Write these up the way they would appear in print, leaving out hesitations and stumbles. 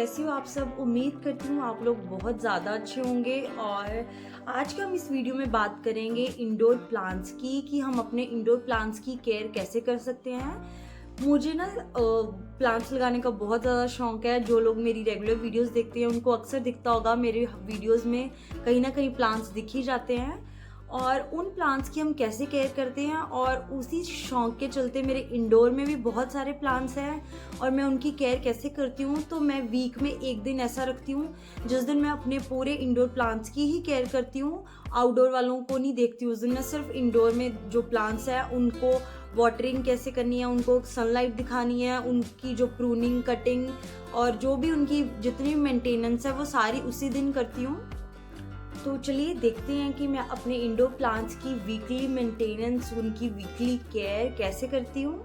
कैसे हो आप सब? उम्मीद करती हूँ आप लोग बहुत ज़्यादा अच्छे होंगे। और आज का हम इस वीडियो में बात करेंगे इंडोर प्लांट्स की कि हम अपने इंडोर प्लांट्स की केयर कैसे कर सकते हैं। मुझे ना प्लांट्स लगाने का बहुत ज़्यादा शौक है। जो लोग मेरी रेगुलर वीडियोस देखते हैं उनको अक्सर दिखता होगा मेरे वीडियोस में कहीं ना कहीं प्लांट्स दिख ही जाते हैं। और उन प्लांट्स की हम कैसे केयर करते हैं, और उसी शौक के चलते मेरे इंडोर में भी बहुत सारे प्लांट्स हैं और मैं उनकी केयर कैसे करती हूँ। तो मैं वीक में एक दिन ऐसा रखती हूँ जिस दिन मैं अपने पूरे इंडोर प्लांट्स की ही केयर करती हूँ, आउटडोर वालों को नहीं देखती हूँ। उस दिन मैं सिर्फ इंडोर में जो प्लांट्स हैं उनको वाटरिंग कैसे करनी है, उनको सनलाइट दिखानी है, उनकी जो प्रूनिंग, कटिंग और जो भी उनकी जितनी भी मेंटेनेंस है वो सारी उसी दिन करती हूँ। तो चलिए देखते हैं कि मैं अपने इंडोर प्लांट्स की वीकली मेंटेनेंस, उनकी वीकली केयर कैसे करती हूँ।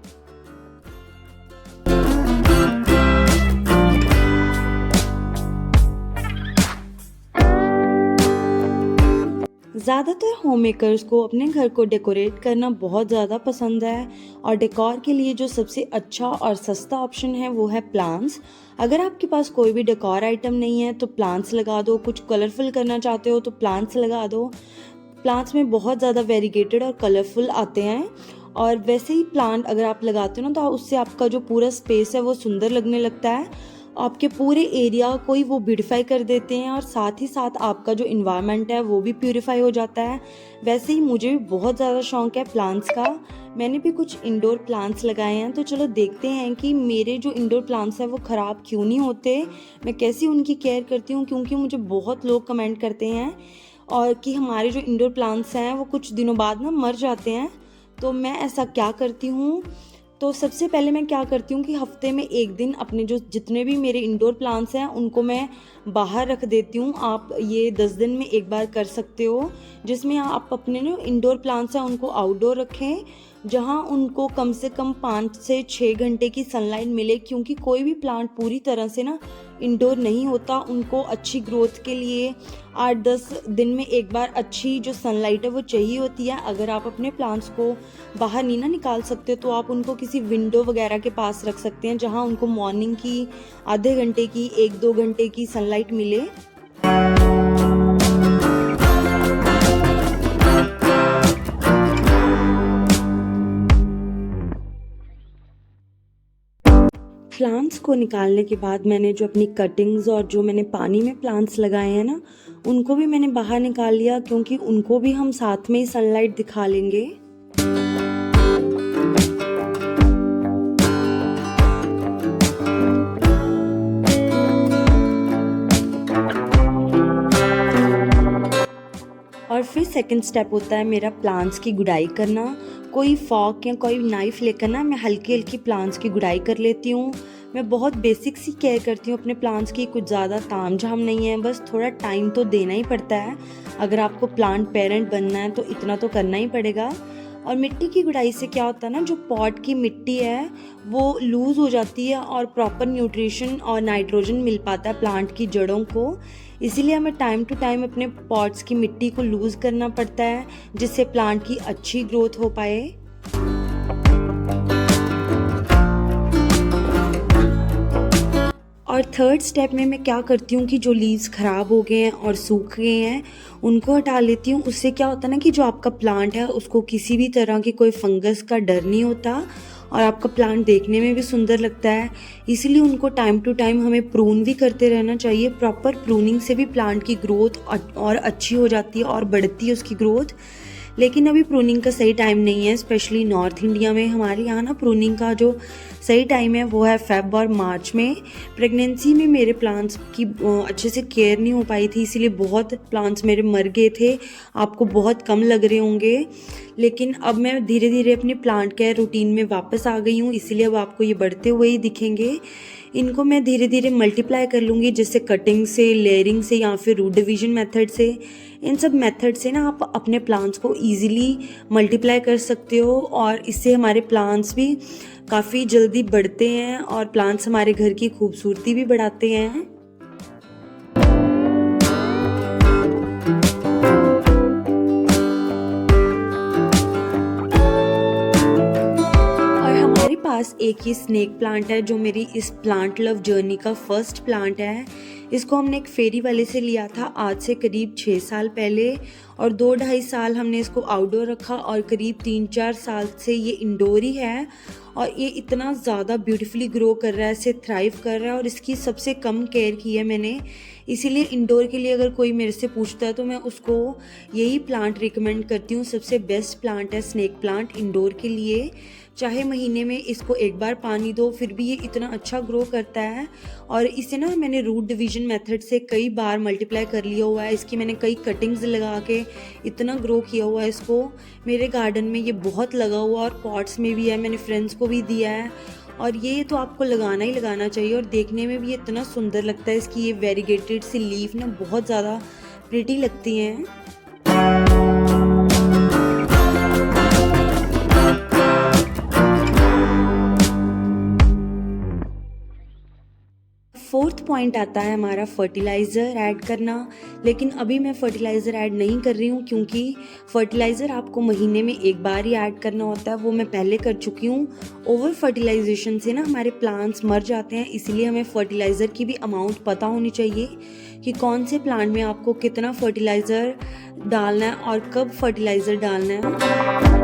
ज़्यादातर होम मेकर्स को अपने घर को डेकोरेट करना बहुत ज़्यादा पसंद है, और डेकोर के लिए जो सबसे अच्छा और सस्ता ऑप्शन है वो है प्लांट्स। अगर आपके पास कोई भी डेकोर आइटम नहीं है तो प्लांट्स लगा दो। कुछ कलरफुल करना चाहते हो तो प्लांट्स लगा दो। प्लांट्स में बहुत ज़्यादा वेरीगेटेड और कलरफुल आते हैं, और वैसे ही प्लांट अगर आप लगाते हो ना तो उससे आपका जो पूरा स्पेस है वो सुंदर लगने लगता है। आपके पूरे एरिया को ही वो ब्यूटिफाई कर देते हैं, और साथ ही साथ आपका जो इन्वायरमेंट है वो भी प्यूरिफाई हो जाता है। वैसे ही मुझे भी बहुत ज़्यादा शौक है प्लांट्स का। मैंने भी कुछ इंडोर प्लांट्स लगाए हैं, तो चलो देखते हैं कि मेरे जो इंडोर प्लांट्स हैं वो ख़राब क्यों नहीं होते, मैं कैसे उनकी केयर करती हूँ। क्योंकि मुझे बहुत लोग कमेंट करते हैं और कि हमारे जो इंडोर प्लांट्स हैं वो कुछ दिनों बाद ना मर जाते हैं। तो मैं ऐसा क्या करती हूँ, तो सबसे पहले मैं क्या करती हूँ कि हफ्ते में एक दिन अपने जो जितने भी मेरे इंडोर प्लांट्स हैं उनको मैं बाहर रख देती हूँ। आप ये 10 दिन में एक बार कर सकते हो, जिसमें आप अपने जो इंडोर प्लांट्स हैं उनको आउटडोर रखें, जहाँ उनको कम से कम 5 से 6 घंटे की सनलाइट मिले। क्योंकि कोई भी प्लांट पूरी तरह से ना इंडोर नहीं होता, उनको अच्छी ग्रोथ के लिए 8-10 दिन में एक बार अच्छी जो सनलाइट है वो चाहिए होती है। अगर आप अपने प्लांट्स को बाहर नहीं ना निकाल सकते तो आप उनको किसी विंडो वगैरह के पास रख सकते हैं, जहाँ उनको मॉर्निंग की आधे घंटे की 1-2 घंटे की सनलाइट मिले। प्लांट्स को निकालने के बाद मैंने जो अपनी कटिंग्स और जो मैंने पानी में प्लांट्स लगाए हैं ना उनको भी मैंने बाहर निकाल लिया, क्योंकि उनको भी हम साथ में ही सनलाइट दिखा लेंगे। और फिर सेकंड स्टेप होता है मेरा प्लांट्स की गुड़ाई करना। कोई फॉक या कोई नाइफ लेकर ना मैं हल्की हल्की प्लांट्स की गुड़ाई कर लेती हूँ। मैं बहुत बेसिक सी केयर करती हूँ अपने प्लांट्स की, कुछ ज़्यादा तामझाम नहीं है, बस थोड़ा टाइम तो देना ही पड़ता है। अगर आपको प्लांट पेरेंट बनना है तो इतना तो करना ही पड़ेगा। और मिट्टी की गुड़ाई से क्या होता है ना, जो पॉट की मिट्टी है वो लूज़ हो जाती है और प्रॉपर न्यूट्रिशन और नाइट्रोजन मिल पाता है प्लांट की जड़ों को। इसीलिए हमें टाइम टू टाइम अपने पॉट्स की मिट्टी को लूज़ करना पड़ता है, जिससे प्लांट की अच्छी ग्रोथ हो पाए। और थर्ड स्टेप में मैं क्या करती हूँ कि जो लीव्स ख़राब हो गए हैं और सूख गए हैं उनको हटा लेती हूँ। उससे क्या होता है ना कि जो आपका प्लांट है उसको किसी भी तरह की कोई फंगस का डर नहीं होता, और आपका प्लांट देखने में भी सुंदर लगता है। इसीलिए उनको टाइम टू टाइम हमें प्रून भी करते रहना चाहिए। प्रॉपर प्रूनिंग से भी प्लांट की ग्रोथ और अच्छी हो जाती है और बढ़ती है उसकी ग्रोथ। लेकिन अभी प्रूनिंग का सही टाइम नहीं है, स्पेशली नॉर्थ इंडिया में। हमारे यहाँ ना प्रूनिंग का जो सही टाइम है वो है फेब और मार्च में। प्रेगनेंसी में मेरे प्लांट्स की अच्छे से केयर नहीं हो पाई थी, इसीलिए बहुत प्लांट्स मेरे मर गए थे। आपको बहुत कम लग रहे होंगे, लेकिन अब मैं धीरे धीरे अपने प्लांट केयर रूटीन में वापस आ गई हूँ, इसीलिए अब आपको ये बढ़ते हुए ही दिखेंगे। इनको मैं धीरे धीरे मल्टीप्लाई कर लूँगी, जैसे कटिंग से, लेयरिंग से या फिर रूट डिवीजन मेथड से। इन सब मेथड से ना आप अपने प्लांट्स को इजीली मल्टीप्लाई कर सकते हो, और इससे हमारे प्लांट्स भी काफ़ी जल्दी बढ़ते हैं और प्लांट्स हमारे घर की खूबसूरती भी बढ़ाते हैं। पास एक ये स्नेक प्लांट है जो मेरी इस प्लांट लव जर्नी का फर्स्ट प्लांट है। इसको हमने एक फेरी वाले से लिया था आज से करीब 6 साल पहले, और 2-2.5 साल हमने इसको आउटडोर रखा और करीब 3-4 साल से ये इंडोर ही है। और ये इतना ज़्यादा ब्यूटीफुली ग्रो कर रहा है, इसे थ्राइव कर रहा है और इसकी सबसे कम केयर की है मैंने। इसीलिए इंडोर के लिए अगर कोई मेरे से पूछता है तो मैं उसको यही प्लांट रिकमेंड करती हूँ। सबसे बेस्ट प्लांट है स्नेक प्लांट इंडोर के लिए। चाहे महीने में इसको एक बार पानी दो, फिर भी ये इतना अच्छा ग्रो करता है। और इसे ना मैंने रूट डिवीजन मेथड से कई बार मल्टीप्लाई कर लिया हुआ है। इसकी मैंने कई कटिंग्स लगा के इतना ग्रो किया हुआ है इसको। मेरे गार्डन में ये बहुत लगा हुआ और पॉट्स में भी है, मैंने फ्रेंड्स को भी दिया है। और ये तो आपको लगाना ही लगाना चाहिए, और देखने में भी ये इतना सुंदर लगता है। इसकी ये वेरीगेटेड सी लीफ ना बहुत ज़्यादा प्रिटी लगती हैं। फोर्थ पॉइंट आता है हमारा फर्टिलाइज़र ऐड करना। लेकिन अभी मैं फर्टिलाइज़र ऐड नहीं कर रही हूँ, क्योंकि फर्टिलाइज़र आपको महीने में एक बार ही ऐड करना होता है, वो मैं पहले कर चुकी हूँ। ओवर फर्टिलाइजेशन से ना हमारे प्लांट्स मर जाते हैं, इसलिए हमें फर्टिलाइज़र की भी अमाउंट पता होनी चाहिए कि कौन से प्लांट में आपको कितना फर्टिलाइज़र डालना है और कब फर्टिलाइज़र डालना है।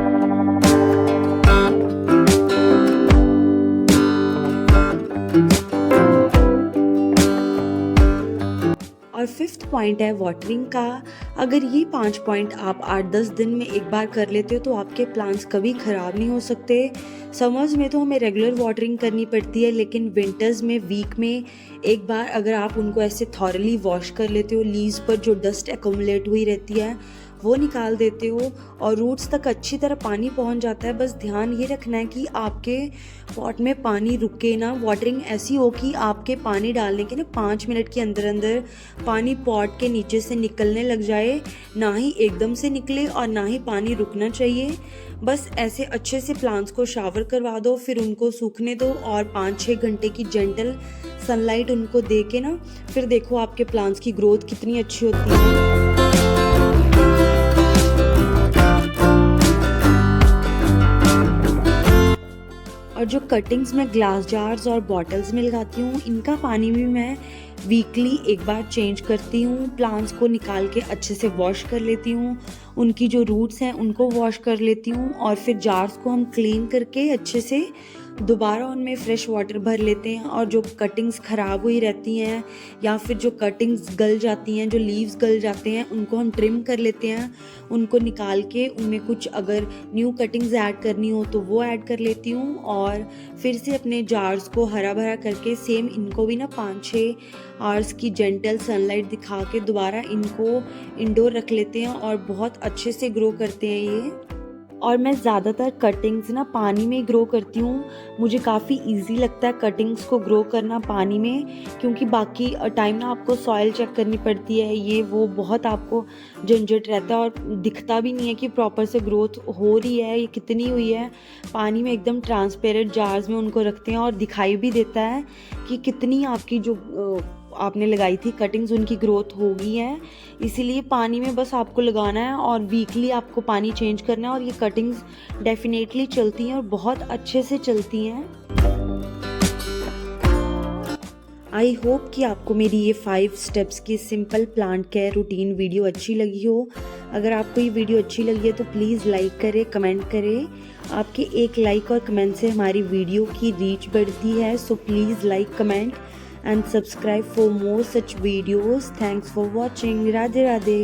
और फिफ्थ पॉइंट है वाटरिंग का। अगर ये 5 पॉइंट आप 8-10 दिन में एक बार कर लेते हो तो आपके प्लांट्स कभी ख़राब नहीं हो सकते। समर्स में तो हमें रेगुलर वाटरिंग करनी पड़ती है, लेकिन विंटर्स में वीक में एक बार अगर आप उनको ऐसे थॉरली वॉश कर लेते हो, लीव्स पर जो डस्ट एक्यूमुलेट हुई रहती है वो निकाल देते हो और रूट्स तक अच्छी तरह पानी पहुंच जाता है। बस ध्यान ये रखना है कि आपके पॉट में पानी रुके ना। वाटरिंग ऐसी हो कि आपके पानी डालने के ना 5 मिनट के अंदर अंदर पानी पॉट के नीचे से निकलने लग जाए, ना ही एकदम से निकले और ना ही पानी रुकना चाहिए। बस ऐसे अच्छे से प्लांट्स को शावर करवा दो, फिर उनको सूखने दो और 5-6 घंटे की जेंटल सनलाइट उनको दे के ना फिर देखो आपके प्लांट्स की ग्रोथ कितनी अच्छी होती है। और जो कटिंग्स मैं ग्लास जार्स और बॉटल्स में लगाती हूँ, इनका पानी भी मैं वीकली एक बार चेंज करती हूँ। प्लांट्स को निकाल के अच्छे से वॉश कर लेती हूँ, उनकी जो रूट्स हैं उनको वॉश कर लेती हूँ, और फिर जार्स को हम क्लीन करके अच्छे से दोबारा उनमें फ्रेश वाटर भर लेते हैं। और जो कटिंग्स ख़राब हुई रहती हैं या फिर जो कटिंग्स गल जाती हैं, जो लीव्स गल जाते हैं, उनको हम ट्रिम कर लेते हैं। उनको निकाल के उनमें कुछ अगर न्यू कटिंग्स ऐड करनी हो तो वो ऐड कर लेती हूँ, और फिर से अपने जार्स को हरा भरा करके सेम इनको भी ना 5-6 आवर्स की जेंटल सनलाइट दिखा के दोबारा इनको इंडोर रख लेते हैं और बहुत अच्छे से ग्रो करते हैं ये। और मैं ज़्यादातर कटिंग्स ना पानी में ग्रो करती हूँ। मुझे काफ़ी इजी लगता है कटिंग्स को ग्रो करना पानी में, क्योंकि बाकी टाइम ना आपको सॉइल चेक करनी पड़ती है, ये वो बहुत आपको झंझट रहता है और दिखता भी नहीं है कि प्रॉपर से ग्रोथ हो रही है, ये कितनी हुई है। पानी में एकदम ट्रांसपेरेंट जार्स में उनको रखते हैं और दिखाई भी देता है कि कितनी आपकी जो आपने लगाई थी कटिंग्स उनकी ग्रोथ हो गई है। इसीलिए पानी में बस आपको लगाना है और वीकली आपको पानी चेंज करना है, और ये कटिंग्स डेफिनेटली चलती हैं और बहुत अच्छे से चलती हैं। आई होप कि आपको मेरी ये 5 स्टेप्स की simple plant care routine video अच्छी लगी हो। अगर आपको ये वीडियो अच्छी लगी है तो प्लीज़ लाइक करें, कमेंट करें। आपके एक लाइक और कमेंट से हमारी वीडियो की रीच बढ़ती है, so please like, comment and subscribe for more such videos. Thanks for watching. Radhe Radhe.